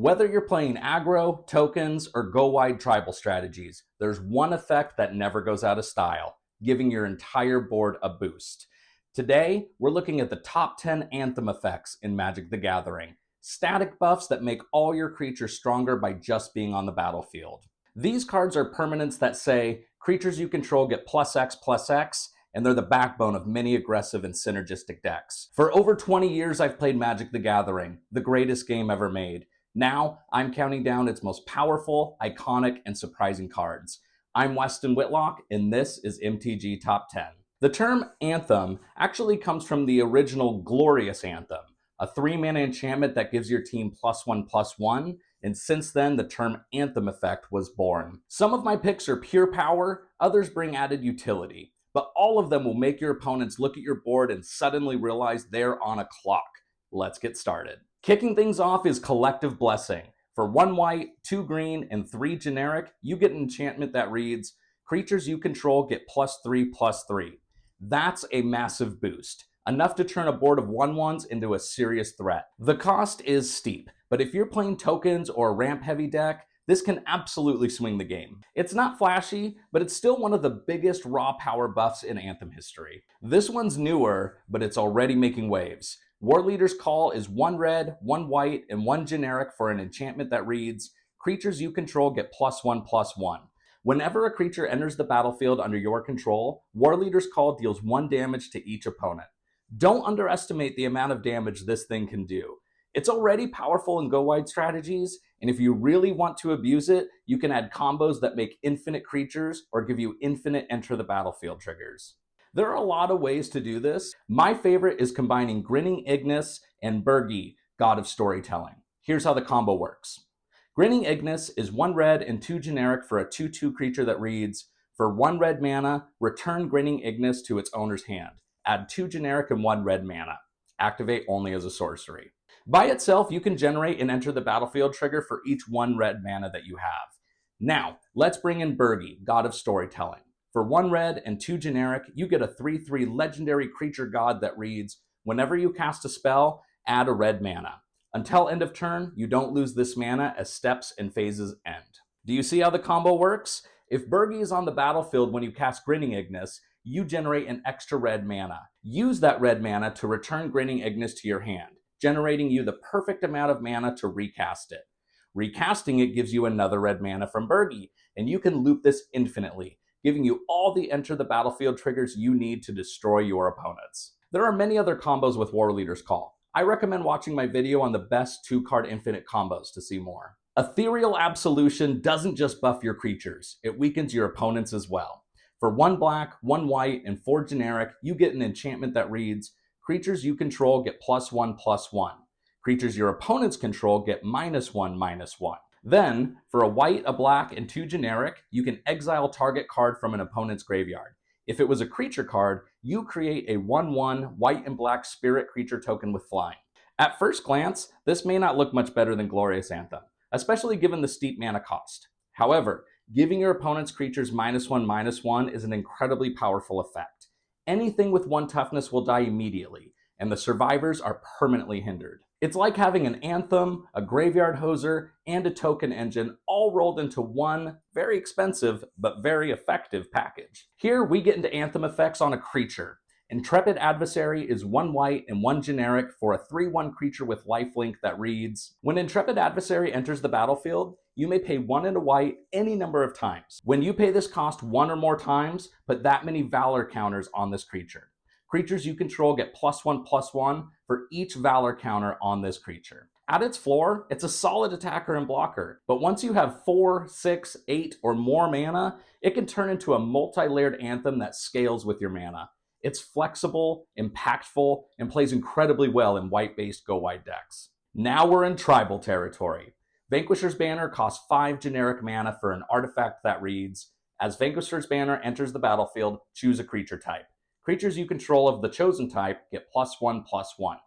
Whether you're playing aggro, tokens, or go-wide tribal strategies, there's one effect that never goes out of style, giving your entire board a boost. Today, we're looking at the top 10 Anthem effects in Magic the Gathering, static buffs that make all your creatures stronger by just being on the battlefield. These cards are permanents that say, creatures you control get +X/+X, and they're the backbone of many aggressive and synergistic decks. For over 20 years, I've played Magic the Gathering, the greatest game ever made. Now, I'm counting down its most powerful, iconic, and surprising cards. I'm Weston Whitlock, and this is MTG Top 10. The term Anthem actually comes from the original Glorious Anthem, a 3-mana enchantment that gives your team +1/+1, and since then, the term Anthem Effect was born. Some of my picks are pure power, others bring added utility, but all of them will make your opponents look at your board and suddenly realize they're on a clock. Let's get started. Kicking things off is Collective Blessing. For 1 white, 2 green, and 3 generic, you get an enchantment that reads, creatures you control get +3/+3. That's a massive boost, enough to turn a board of 1/1s into a serious threat. The cost is steep, but if you're playing tokens or a ramp-heavy deck, this can absolutely swing the game. It's not flashy, but it's still one of the biggest raw power buffs in Anthem history. This one's newer, but it's already making waves. Warleader's Call is 1 red, 1 white, and 1 generic for an enchantment that reads, creatures you control get +1/+1. Whenever a creature enters the battlefield under your control, Warleader's Call deals 1 damage to each opponent. Don't underestimate the amount of damage this thing can do. It's already powerful in go-wide strategies, and if you really want to abuse it, you can add combos that make infinite creatures or give you infinite enter the battlefield triggers. There are a lot of ways to do this. My favorite is combining Grinning Ignis and Birgi, God of Storytelling. Here's how the combo works. Grinning Ignis is 1 red and 2 generic for a 2/2 creature that reads, for 1 red mana, return Grinning Ignis to its owner's hand. Add 2 generic and 1 red mana. Activate only as a sorcery. By itself, you can generate and enter the battlefield trigger for each 1 red mana that you have. Now, let's bring in Birgi, God of Storytelling. For 1 red and 2 generic, you get a 3/3 legendary creature god that reads, whenever you cast a spell, add a red mana. Until end of turn, you don't lose this mana as steps and phases end. Do you see how the combo works? If Birgi is on the battlefield when you cast Grinning Ignis, you generate an extra red mana. Use that red mana to return Grinning Ignis to your hand, generating you the perfect amount of mana to recast it. Recasting it gives you another red mana from Birgi, and you can loop this infinitely, giving you all the enter the battlefield triggers you need to destroy your opponents. There are many other combos with Warleader's Call. I recommend watching my video on the best 2-card infinite combos to see more. Ethereal Absolution doesn't just buff your creatures, it weakens your opponents as well. For 1 black, 1 white, and 4 generic, you get an enchantment that reads, creatures you control get +1/+1. Creatures your opponents control get -1/-1. Then, for a white, a black, and 2 generic, you can exile target card from an opponent's graveyard. If it was a creature card, you create a 1/1 white and black spirit creature token with flying. At first glance, this may not look much better than Glorious Anthem, especially given the steep mana cost. However, giving your opponent's creatures -1/-1 is an incredibly powerful effect. Anything with 1 toughness will die immediately, and the survivors are permanently hindered. It's like having an Anthem, a Graveyard Hoser, and a token engine all rolled into one very expensive but very effective package. Here we get into Anthem effects on a creature. Intrepid Adversary is 1 white and 1 generic for a 3/1 creature with lifelink that reads, when Intrepid Adversary enters the battlefield, you may pay 1 and a white any number of times. When you pay this cost 1 or more times, put that many Valor counters on this creature. Creatures you control get +1/+1 for each Valor counter on this creature. At its floor, it's a solid attacker and blocker, but once you have 4, 6, 8, or more mana, it can turn into a multi-layered Anthem that scales with your mana. It's flexible, impactful, and plays incredibly well in white-based go-wide decks. Now we're in tribal territory. Vanquisher's Banner costs 5 generic mana for an artifact that reads, as Vanquisher's Banner enters the battlefield, choose a creature type. Creatures you control of the chosen type get +1/+1.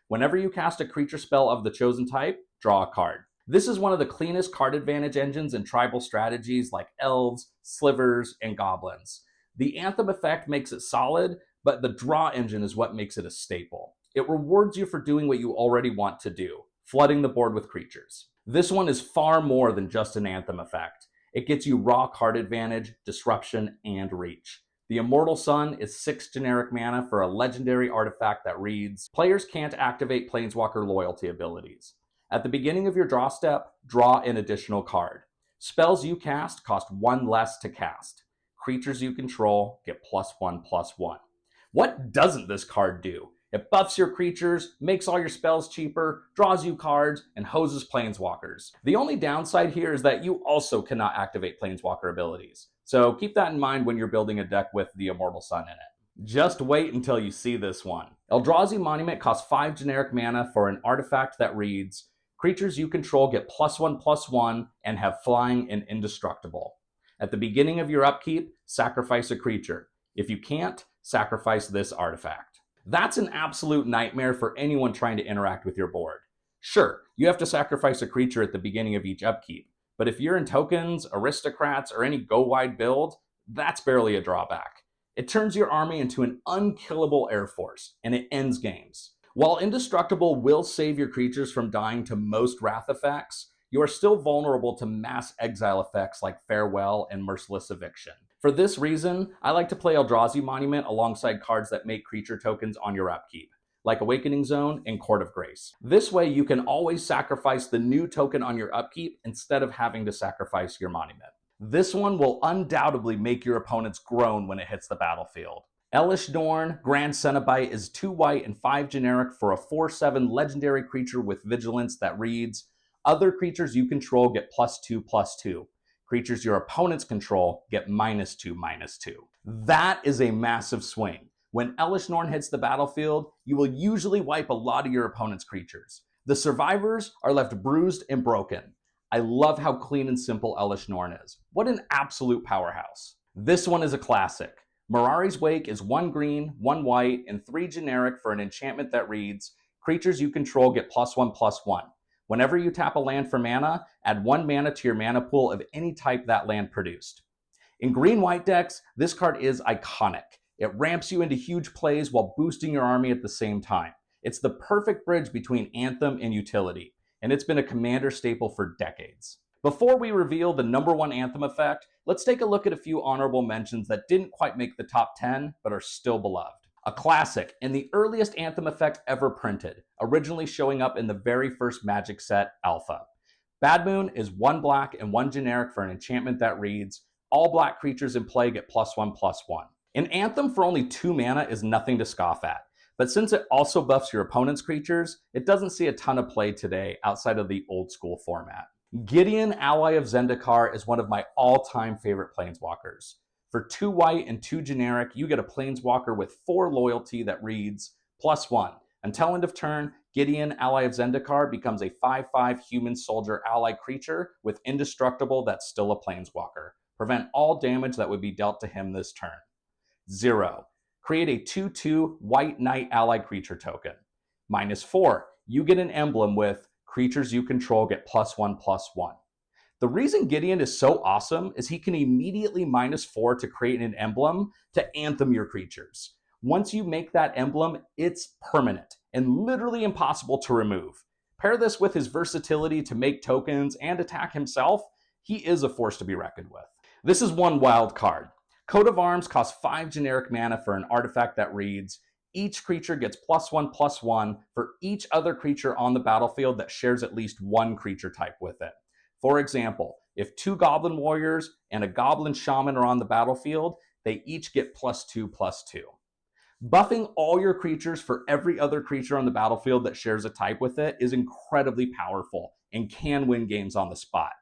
Whenever you cast a creature spell of the chosen type, draw a card. This is one of the cleanest card advantage engines in tribal strategies like elves, slivers, and goblins. The Anthem effect makes it solid, but the draw engine is what makes it a staple. It rewards you for doing what you already want to do, flooding the board with creatures. This one is far more than just an Anthem effect. It gets you raw card advantage, disruption, and reach. The Immortal Sun is 6 generic mana for a legendary artifact that reads, players can't activate Planeswalker loyalty abilities. At the beginning of your draw step, draw an additional card. Spells you cast cost 1 less to cast. Creatures you control get +1/+1. What doesn't this card do? It buffs your creatures, makes all your spells cheaper, draws you cards, and hoses planeswalkers. The only downside here is that you also cannot activate planeswalker abilities. So keep that in mind when you're building a deck with the Immortal Sun in it. Just wait until you see this one. Eldrazi Monument costs 5 generic mana for an artifact that reads, creatures you control get +1/+1 and have flying and indestructible. At the beginning of your upkeep, sacrifice a creature. If you can't, sacrifice this artifact. That's an absolute nightmare for anyone trying to interact with your board. Sure, you have to sacrifice a creature at the beginning of each upkeep, but if you're in tokens, aristocrats, or any go-wide build, that's barely a drawback. It turns your army into an unkillable air force, and it ends games. While Indestructible will save your creatures from dying to most Wrath effects, you are still vulnerable to mass exile effects like Farewell and Merciless Eviction. For this reason, I like to play Eldrazi Monument alongside cards that make creature tokens on your upkeep, like Awakening Zone and Court of Grace. This way you can always sacrifice the new token on your upkeep instead of having to sacrifice your monument. This one will undoubtedly make your opponents groan when it hits the battlefield. Elesh Norn, Grand Cenobite is 2 white and 5 generic for a 4/7 legendary creature with vigilance that reads, other creatures you control get +2/+2. Creatures your opponents control get -2/-2. That is a massive swing. When Elesh Norn hits the battlefield, you will usually wipe a lot of your opponent's creatures. The survivors are left bruised and broken. I love how clean and simple Elesh Norn is. What an absolute powerhouse. This one is a classic. Mirari's Wake is 1 green, 1 white, and 3 generic for an enchantment that reads, creatures you control get +1/+1. Whenever you tap a land for mana, add 1 mana to your mana pool of any type that land produced. In green-white decks, this card is iconic. It ramps you into huge plays while boosting your army at the same time. It's the perfect bridge between Anthem and utility, and it's been a commander staple for decades. Before we reveal the #1 Anthem effect, let's take a look at a few honorable mentions that didn't quite make the top 10, but are still beloved. A classic, and the earliest Anthem effect ever printed, originally showing up in the very first Magic set, Alpha. Bad Moon is 1 black and 1 generic for an enchantment that reads, all black creatures in play get +1/+1. An Anthem for only 2 mana is nothing to scoff at, but since it also buffs your opponent's creatures, it doesn't see a ton of play today outside of the old school format. Gideon, Ally of Zendikar, is one of my all-time favorite planeswalkers. For 2 white and 2 generic, you get a planeswalker with 4 loyalty that reads, +1. Until end of turn, Gideon, Ally of Zendikar, becomes a 5/5 human soldier ally creature with indestructible that's still a planeswalker. Prevent all damage that would be dealt to him this turn. 0. Create a 2/2 white knight ally creature token. -4. You get an emblem with creatures you control get +1/+1. The reason Gideon is so awesome is he can immediately -4 to create an emblem to anthem your creatures. Once you make that emblem, it's permanent and literally impossible to remove. Pair this with his versatility to make tokens and attack himself, he is a force to be reckoned with. This is one wild card. Coat of Arms costs 5 generic mana for an artifact that reads, each creature gets +1/+1 for each other creature on the battlefield that shares at least 1 creature type with it. For example, if 2 Goblin Warriors and a Goblin Shaman are on the battlefield, they each get +2/+2. Buffing all your creatures for every other creature on the battlefield that shares a type with it is incredibly powerful and can win games on the spot.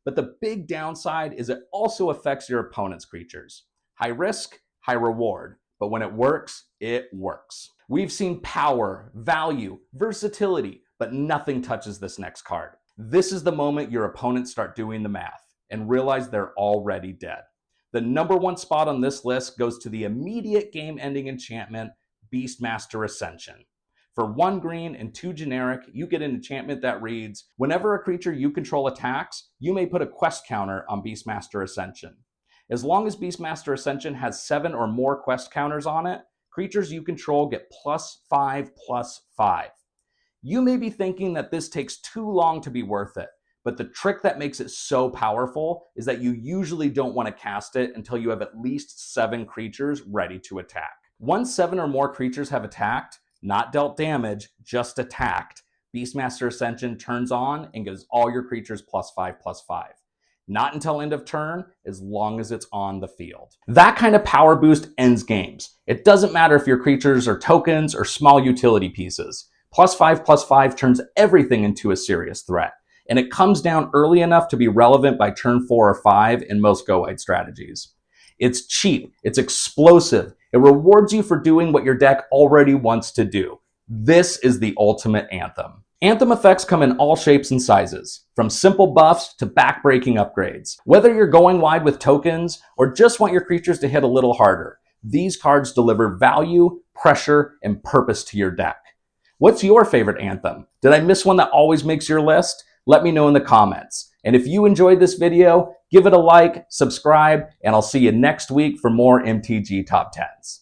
But the big downside is it also affects your opponent's creatures. High risk, high reward, but when it works, it works. We've seen power, value, versatility, but nothing touches this next card. This is the moment your opponents start doing the math and realize they're already dead. The #1 spot on this list goes to the immediate game-ending enchantment, Beastmaster Ascension. For 1 green and 2 generic, you get an enchantment that reads, whenever a creature you control attacks, you may put a quest counter on Beastmaster Ascension. As long as Beastmaster Ascension has 7 or more quest counters on it, creatures you control get +5/+5. You may be thinking that this takes too long to be worth it, But the trick that makes it so powerful is that you usually don't want to cast it until you have at least 7 creatures ready to attack. Once 7 or more creatures have attacked, not dealt damage, just attacked, Beastmaster Ascension turns on and gives all your creatures +5/+5. Not until end of turn, as long as it's on the field. That kind of power boost ends games. It doesn't matter if your creatures are tokens or small utility pieces. +5/+5 turns everything into a serious threat. And it comes down early enough to be relevant by turn 4 or 5 in most go-wide strategies. It's cheap, it's explosive, it rewards you for doing what your deck already wants to do. This is the ultimate Anthem. Anthem effects come in all shapes and sizes, from simple buffs to back-breaking upgrades. Whether you're going wide with tokens or just want your creatures to hit a little harder, these cards deliver value, pressure, and purpose to your deck. What's your favorite Anthem? Did I miss one that always makes your list? Let me know in the comments. And if you enjoyed this video, give it a like, subscribe, and I'll see you next week for more MTG Top 10s.